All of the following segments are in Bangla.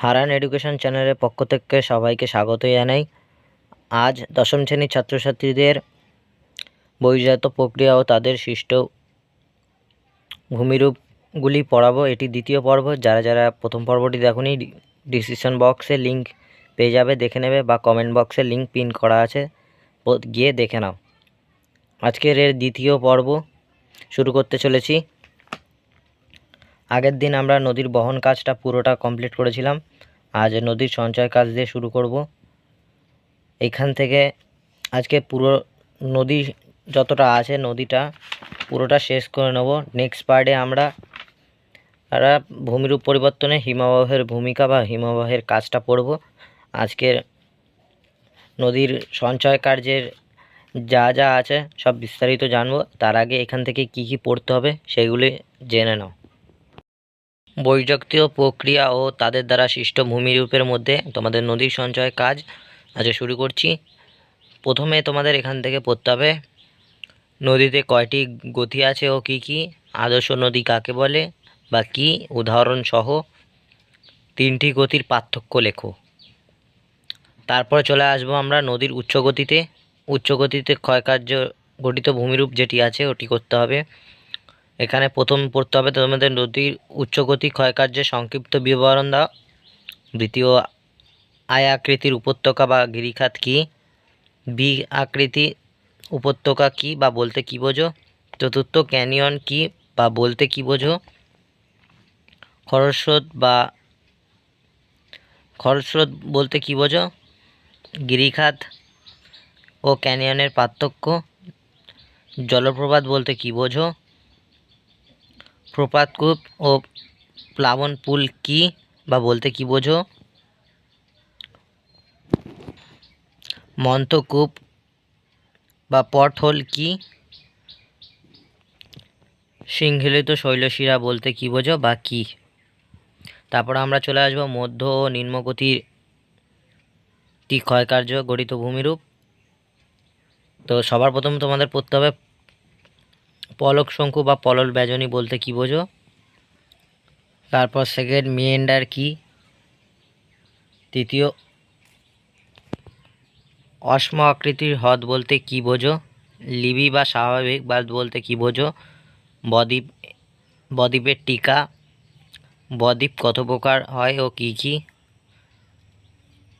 হারান এডুকেশন চ্যানেলের পক্ষ থেকে সবাইকে স্বাগত জানাই। আজ দশম শ্রেণীর ছাত্রছাত্রীদের বহির্জাত প্রক্রিয়া ও তাদের সৃষ্ট ভূমিরূপগুলি পড়াবো। এটি দ্বিতীয় পর্ব। যারা যারা প্রথম পর্বটি দেখোনি, ডিসক্রিপশন বক্সে লিঙ্ক পেয়ে যাবে, দেখে নেবে, বা কমেন্ট বক্সে লিঙ্ক পিন করা আছে, গিয়ে দেখে নাও। আজকের এর দ্বিতীয় পর্ব শুরু করতে চলেছি। আগের দিন আমরা নদীর বহন কাজটা পুরোটা কমপ্লিট করেছিলাম। আজ নদীর সঞ্চয় কাজ দিয়ে শুরু করব। এখান থেকে আজকে পুরো নদী যতটা আছে নদীটা পুরোটা শেষ করে নেব। নেক্সট পার্টে আমরা ভূমিরূপ পরিবর্তনে হিমবাহের ভূমিকা বা হিমবাহের কাজটা পড়ব। আজকের নদীর সঞ্চয় কার্যের যা যা আছে সব বিস্তারিত জানব। তার আগে এখান থেকে কি কি পড়তে হবে সেগুলি জেনে নাও। বৈজাতীয় প্রক্রিয়া ও তাদের দ্বারা সৃষ্ট ভূমিরূপের মধ্যে তোমাদের নদীর সঞ্চয় কাজ আজকে শুরু করছি। প্রথমে তোমাদের এখান থেকে পড়তে হবে নদীতে কয়টি গতি আছে ও কি কি, আদর্শ নদী কাকে বলে বা কি, উদাহরণ সহ তিনটি গতির পার্থক্য লেখো। তারপরে চলে আসবো আমরা নদীর উচ্চগতিতে। উচ্চগতিতে ক্ষয়কার্য গঠিত ভূমিরূপ যেটি আছে ওটি করতে হবে। এখানে প্রথম পড়তে হবে তোমাদের নদীর উচ্চগতি ক্ষয়কার্যের সংক্ষিপ্ত বিবরণ দাও। দ্বিতীয়, আয় আকৃতির উপত্যকা বা গিরিখাত কি, বি আকৃতি উপত্যকা কি বা বলতে কি বোঝো। চতুর্থ, ক্যানিয়ন কি বা বলতে কি বোঝো। খরস্রোত বলতে কি বোঝো। গিরিখাত ও ক্যানিয়নের পার্থক্য। জলপ্রপাত বলতে কি বোঝো। প্রপাতকূপ ও প্লাবন পুল কি বা বলতে কি বোঝো। মন্থকূপ বা পটহোল কি। শৃঙ্খলিত শৈলশিরা বলতে কি বোঝো বা কি। তারপর আমরা চলে আসবো মধ্য ও নিম্নগতির ক্ষয়কার্য গঠিত ভূমিরূপ। তো সবার প্রথম তোমাদের পড়তে হবে পলক শঙ্কু বা পলল ব্যজনী বলতে কি বোঝো। তারপর সেকেন্ড, মিয়েন্ডার কি। তৃতীয়, অশ্ম আকৃতির হ্রদ বলতে কি বোঝো। লিবি বা স্বাভাবিক বাঁধ বলতে কি বোঝো। বদ্বীপের টিকা। বদ্বীপ কত প্রকার হয় ও কি কি।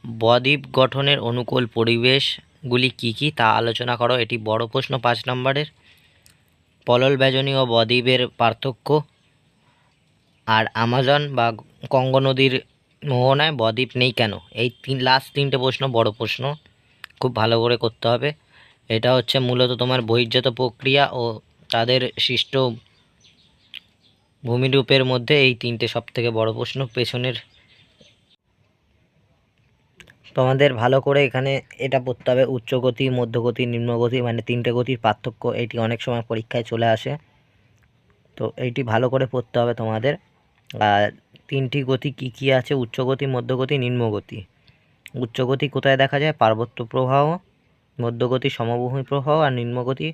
বদ্বীপ গঠনের অনুকূল পরিবেশগুলি কি কি তা আলোচনা করো। এটি বড় প্রশ্ন 5 নম্বরের। পলল ব্যজনী ও বদ্বীপের পার্থক্য। আর আমাজন বা গঙ্গা নদীর মোহনায় বদ্বীপ নেই কেন। এই লাস্ট তিনটে প্রশ্ন বড় প্রশ্ন, খুব ভালো করে করতে হবে। এটা হচ্ছে মূলত তোমার বহির্জাত প্রক্রিয়া ও তাদের সৃষ্ট ভূমিরূপের মধ্যে এই তিনটে সবথেকে বড় প্রশ্ন পেছনের। তোমাদের ভালো করে এখানে এটা পড়তে হবে, উচ্চগতি, মধ্যগতি, নিম্নগতি, মানে তিনটে গতির পার্থক্য। এটি অনেক সময় পরীক্ষায় চলে আসে, তো এইটি ভালো করে পড়তে হবে তোমাদের। আর তিনটি গতি কি কি আছে, উচ্চগতি, মধ্যগতি, নিম্নগতি। উচ্চগতি কোথায় দেখা যায়, পার্বত্য প্রবাহ। মধ্যগতি সমভূমি প্রবাহ, আর নিম্নগতি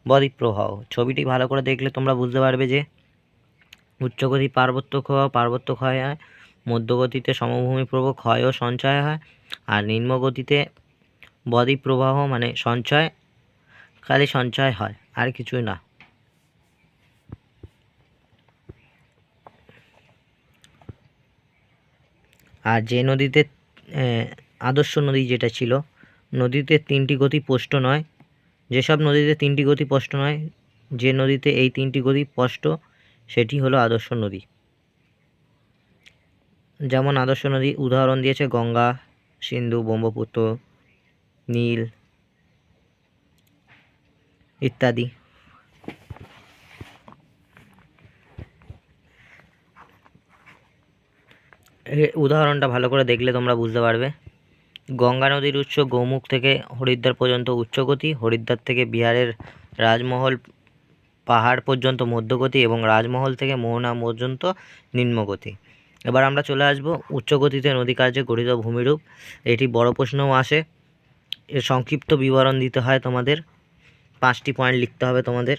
বদ্বীপ প্রবাহ। ছবিটি ভালো করে দেখলে তোমরা বুঝতে পারবে যে উচ্চগতি পার্বত্য ক্ষয় হয়, মধ্যগতিতে সমভূমি প্রবাহ ক্ষয় ও সঞ্চয় হয়, আর নিম্নগতিতে বদ্বীপ প্রবাহ মানে সঞ্চয়, খালি সঞ্চয় হয় আর কিছুই না। আর যে নদীতে আদর্শ নদী যেটা ছিল, নদীতে তিনটি গতি স্পষ্ট নয়। যেসব নদীতে তিনটি গতি স্পষ্ট নয়, যে নদীতে এই তিনটি গতি স্পষ্ট সেটি হলো আদর্শ নদী। যেমন আদর্শ নদী উদাহরণ দিয়েছে গঙ্গা, সিন্ধু, ব্রহ্মপুত্র, নীল ইত্যাদি। উদাহরণটা ভালো করে দেখলে তোমরা বুঝতে পারবে। গঙ্গা নদীর উৎস গৌমুখ থেকে হরিদ্বার পর্যন্ত উচ্চগতি, হরিদ্বার থেকে বিহারের রাজমহল পাহাড় পর্যন্ত মধ্যগতি, এবং রাজমহল থেকে মোহনা পর্যন্ত নিম্নগতি। এবার আমরা চলে আসব উচ্চগতিতে নদী কার্যে গঠিত ভূমিরূপ। এটি বড় প্রশ্নও আসে। এর সংক্ষিপ্ত বিবরণ দিতে হয় তোমাদের, 5টি পয়েন্ট লিখতে হবে তোমাদের।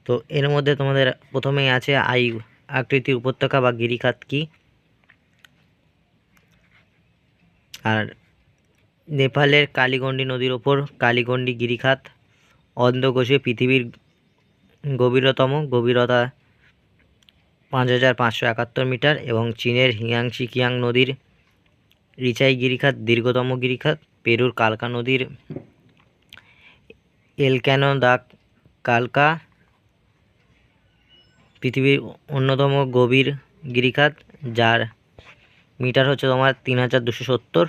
তো এর মধ্যে তোমাদের প্রথমেই আছে আই আকৃতির উপত্যকা বা গিরিখাত কি। আর নেপালের কালীগণ্ডী নদীর ওপর কালীগণ্ডী গিরিখাত অন্ধকোষে পৃথিবীর গভীরতম, গভীরতা 5571 মিটার, এবং চীনের হিয়াংশি কিয়াং নদীর রিচাই গিরিখাত দীর্ঘতম গিরিখাত, পেরুর কালকা নদীর এলক্যানো দা কালকা পৃথিবীর অন্যতম গভীর গিরিখাত, যার মিটার হচ্ছে তোমার 3270।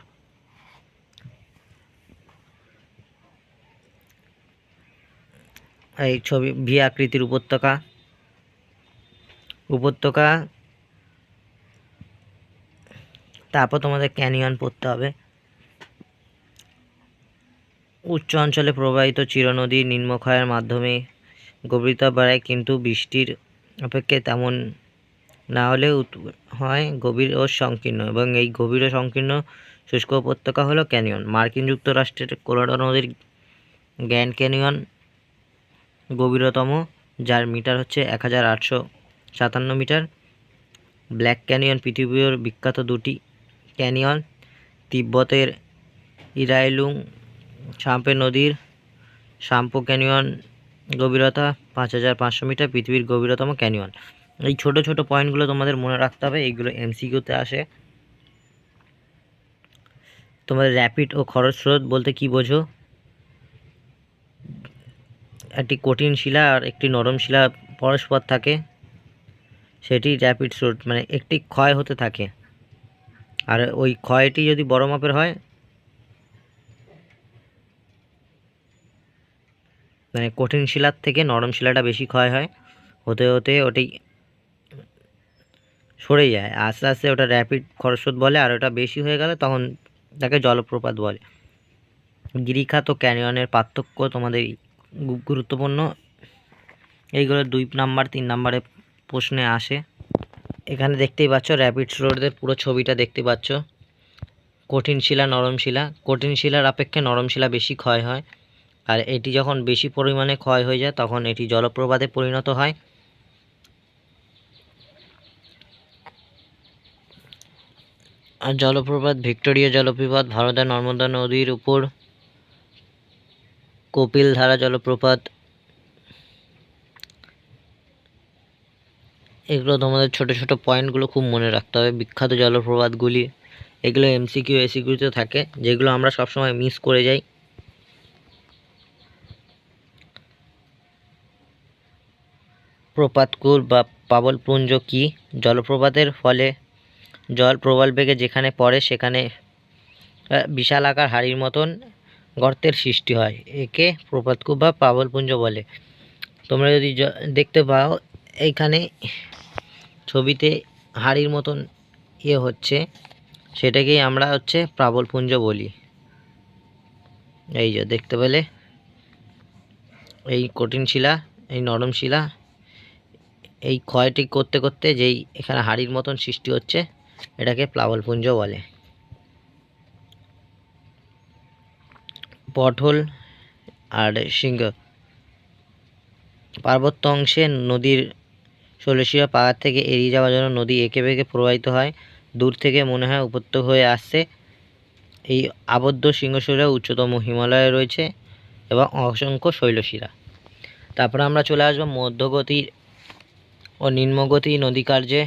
এই ছবি ভি আকৃতির উপত্যকা। তারপর তোমাদের ক্যানিয়ন পড়তে হবে। উচ্চ অঞ্চলে প্রবাহিত চিরনদী নিম্নক্ষয়ের মাধ্যমে গভীরতা বাড়ায়, কিন্তু বৃষ্টির অপেক্ষায় তেমন না হলেও হয় গভীর ও সংকীর্ণ, এবং এই গভীর ও সংকীর্ণ শুষ্ক উপত্যকা হলো ক্যানিয়ন। মার্কিন যুক্তরাষ্ট্রের কোলোরাডো নদীর গ্র্যান্ড ক্যানিয়ন গভীরতম, যার মিটার হচ্ছে 1857 মিটার। ব্ল্যাক ক্যানিয়ন পৃথিবীর বিখ্যাত দুটি ক্যানিয়ন, তিব্বতের ইরাইলুং সাম্পে নদীর সাম্পো ক্যানিয়ন গভীরতা 5500 মিটার, পৃথিবীর গভীরতম ক্যানিয়ন। এই ছোট ছোট পয়েন্টগুলো তোমাদের মনে রাখতে হবে, এইগুলো এমসিকিউতে আসে। তোমাদের র্যাপিড ও খরস্রোত বলতে কি বোঝো? একটি কঠিন শিলা আর একটি নরম শিলা পরস্পর থাকে, সেটি র্যাপিড স্রোত, মানে একটি ক্ষয় হতে থাকে, আর ওই ক্ষয়টি যদি বড় মাপের হয়, মানে কঠিন শিলার থেকে নরম শিলাটা বেশি ক্ষয় হয়, হতে হতে ওটি সরে যায়, আস্তে আস্তে ওটা র্যাপিড খরস্রোত বলে। আর ওটা বেশি হয়ে গেলে তখন তাকে জলপ্রপাত বলে। গিরিখাত ও ক্যানিয়নের পার্থক্য তোমাদের গুরুত্বপূর্ণ, এইগুলো 2 নাম্বার 3 নাম্বারে প্রশ্নে আসে। এখানে দেখতেই পাচ্ছ র্যাপিড স্রোতের পুরো ছবিটা দেখতে পাচ্ছ। কঠিন শিলা, নরম শিলা, কঠিন শিলার অপেক্ষে নরম শিলা বেশি ক্ষয় হয়, আর এটি যখন বেশি পরিমাণে ক্ষয় হয়ে যায় তখন এটি জলপ্রপাতে পরিণত হয়। আর জলপ্রপাত ভিক্টোরিয়া জলপ্রপাত ভারতের নর্মদা নদীর উপর কপিলধারা জলপ্রপাত। এগুলো তোমাদের ছোট ছোট পয়েন্টগুলো খুব মনে রাখতে হবে, বিখ্যাত জলপ্রপাতগুলি। এগুলো এমসিকিউ এসিকিউতে থাকে, যেগুলো আমরা সবসময় মিস করে যাই। প্রপাতকুল বা পাবলপুঞ্জ কি? জলপ্রপাতের ফলে জল প্রবল বেগে যেখানে পড়ে সেখানে বিশাল আকার হাড়ির মতন গর্তের সৃষ্টি হয়, একে প্রপাতকূপ বা পাবলপুঞ্জ বলে। তোমরা যদি দেখতে পাও এইখানে ছবিতে হাড়ির মতন হচ্ছে, সেটাকেই আমরা হচ্ছে পাবলপুঞ্জ বলি। এই যে দেখতে পেলে, এই কঠিন শিলা, এই নরম শিলা, এই ক্ষয়টি করতে করতে যেই এখানে হাড়ির মতন সৃষ্টি হচ্ছে, এটাকে প্লাবলপুঞ্জ বলে। পটহোল আর সিংহ। পার্বত্য অংশে নদীর শৈলশিরা পাহাড় থেকে এড়িয়ে যাওয়ার জন্য নদী এঁকে বেঁকে প্রবাহিত হয়, দূর থেকে মনে হয় উপত্যকা হয়ে আসছে। এই আবদ্ধ সিংহশিরা উচ্চতম হিমালয়ে রয়েছে এবং অসংখ্য শৈলশিরা। তারপরে আমরা চলে আসবো মধ্যগতি ও নিম্নগতি নদী কার্যে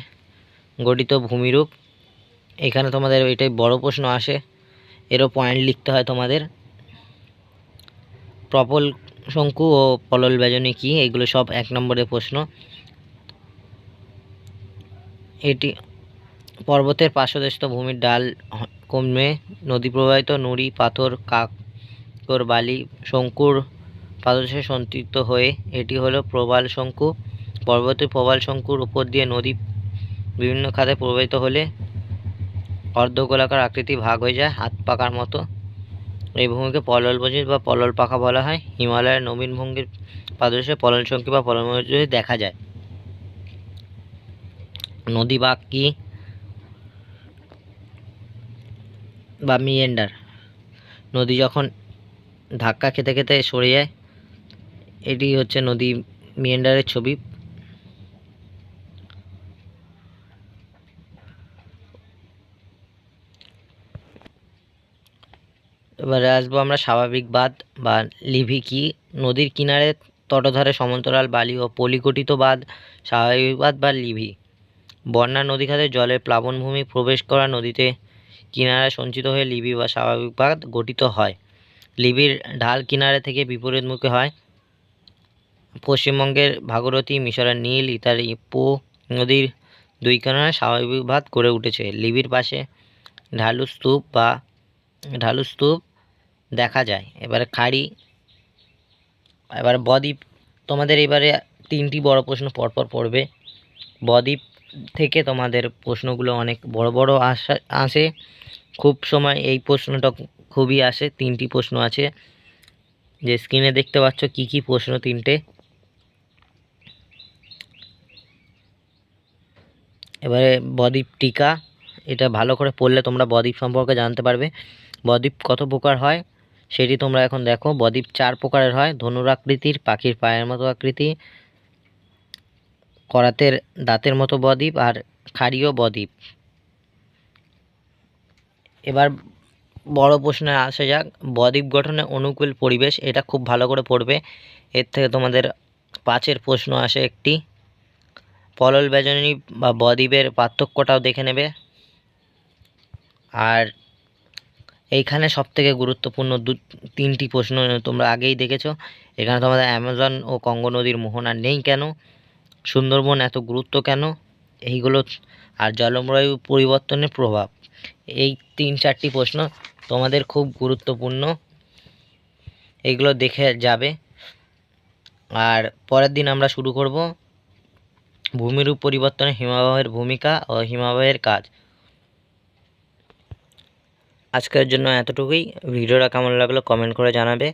গঠিত ভূমিরূপ। এখানে তোমাদের এটাই বড় প্রশ্ন আসে, এরও পয়েন্ট লিখতে হয় তোমাদের। প্রপল শঙ্কু ও পলল ব্যজনী কি? এগুলো সব 1 নম্বরের প্রশ্ন। এটি পর্বতের পার্শ্বদেশস্থ ভূমির ডাল কমে নদী প্রবাহিত নুড়ি পাথর কাকর বালি শঙ্কুর পাদদেশে সঞ্চিত হয়ে এটি হলো প্রবাল শঙ্কু। পর্বতের প্রবাল শঙ্কুর উপর দিয়ে নদী বিভিন্ন খাতে প্রবাহিত হলে অর্ধগোলাকার আকৃতি ভাগ হয়ে যায়, হাত পাকার মতো। এই ভূমিকে পলল মজুদ বা পলল পাকা বলা হয়। হিমালয়ের নবীন ভঙ্গির পাদদেশে পলল শঙ্কু বা পলল মজুদ দেখা যায়। নদী বাঁক কি বা মিয়েন্ডার? নদী যখন ধাক্কা খেতে খেতে সরে যায়, এটি হচ্ছে নদী মিয়েন্ডারের ছবি। এবারে আসবো আমরা স্বাভাবিক বাঁধ বা লিভি কি। নদীর কিনারে তটধারে সমান্তরাল বালি ও পলিগঠিত বাঁধ স্বাভাবিক বাঁধ বা লিভি। বন্যা নদীখাতে জলের প্লাবনভূমি প্রবেশ করা নদীতে কিনারায় সঞ্চিত হয়ে লিভি বা স্বাভাবিক বাঁধ গঠিত হয়। লিভির ঢাল কিনারে থেকে বিপরীতমুখী হয়। পশ্চিমবঙ্গের ভাগীরথী, মিশরের নীল ইত্যাদি পো নদীর দুই কিনারায় স্বাভাবিক বাঁধ গড়ে উঠেছে। লিভির পাশে ঢালু স্তূপ দেখা যায়। এবারে খাড়ি, এবার বদ্বীপ। তোমাদের এবারে 3টি বড় প্রশ্ন পরপর পড়বে। বদ্বীপ থেকে তোমাদের প্রশ্নগুলো অনেক বড় বড় আসে। খুব সময় এই প্রশ্নটা খুবই আসে। 3টি প্রশ্ন আছে, যে স্ক্রিনে দেখতে পাচ্ছ কি কি প্রশ্ন 3টে। এবারে বদ্বীপ টিকা, এটা ভালো করে পড়লে তোমরা বদ্বীপ সম্পর্কে জানতে পারবে। বদ্বীপ কত প্রকার হয় সেটি তোমরা এখন দেখো। বদ্বীপ 4 প্রকারের হয়: ধনুরাকৃতির, পাখির পায়ের মতো আকৃতি, করাতের দাঁতের মতো বদ্বীপ আর ক্ষারীয় বদ্বীপ। এবার বড় প্রশ্নে আসা যাক। বদ্বীপ গঠনে অনুকূল পরিবেশ, এটা খুব ভালো করে পড়বে। এর থেকে তোমাদের 5-এর প্রশ্ন আসে একটি। পলল ব্যজনী বা বদ্বীপের পার্থক্যটাও দেখে নেবে। আর এইখানে সবথেকে গুরুত্বপূর্ণ 3টি প্রশ্ন তোমরা আগেই দেখেছো। এখানে তোমাদের অ্যামাজন ও কঙ্গো নদীর মোহনা নেই কেন, সুন্দরবন এত গুরুত্ব কেন, এইগুলো, আর জলবায়ু পরিবর্তনের প্রভাব। এই 3-4টি প্রশ্ন তোমাদের খুব গুরুত্বপূর্ণ, এইগুলো দেখে যাবে। আর পরের দিন আমরা শুরু করব ভূমিরূপ পরিবর্তনে হিমবাহের ভূমিকা ও হিমবাহের কাজ। আজকের জন্য এতটুকুই। ভিডিওটা কেমন লাগলো কমেন্ট করে জানাবে।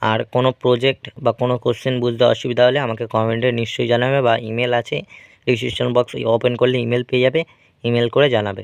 আর কোনো প্রজেক্ট বা কোনো কোশ্চেন বুঝতে অসুবিধা হলে আমাকে কমেন্টে নিশ্চয়ই জানাবে, বা ইমেল আছে, ডিসক্রিপশন বক্স ওপেন করলে ইমেল পেয়ে যাবে, ইমেল করে জানাবে।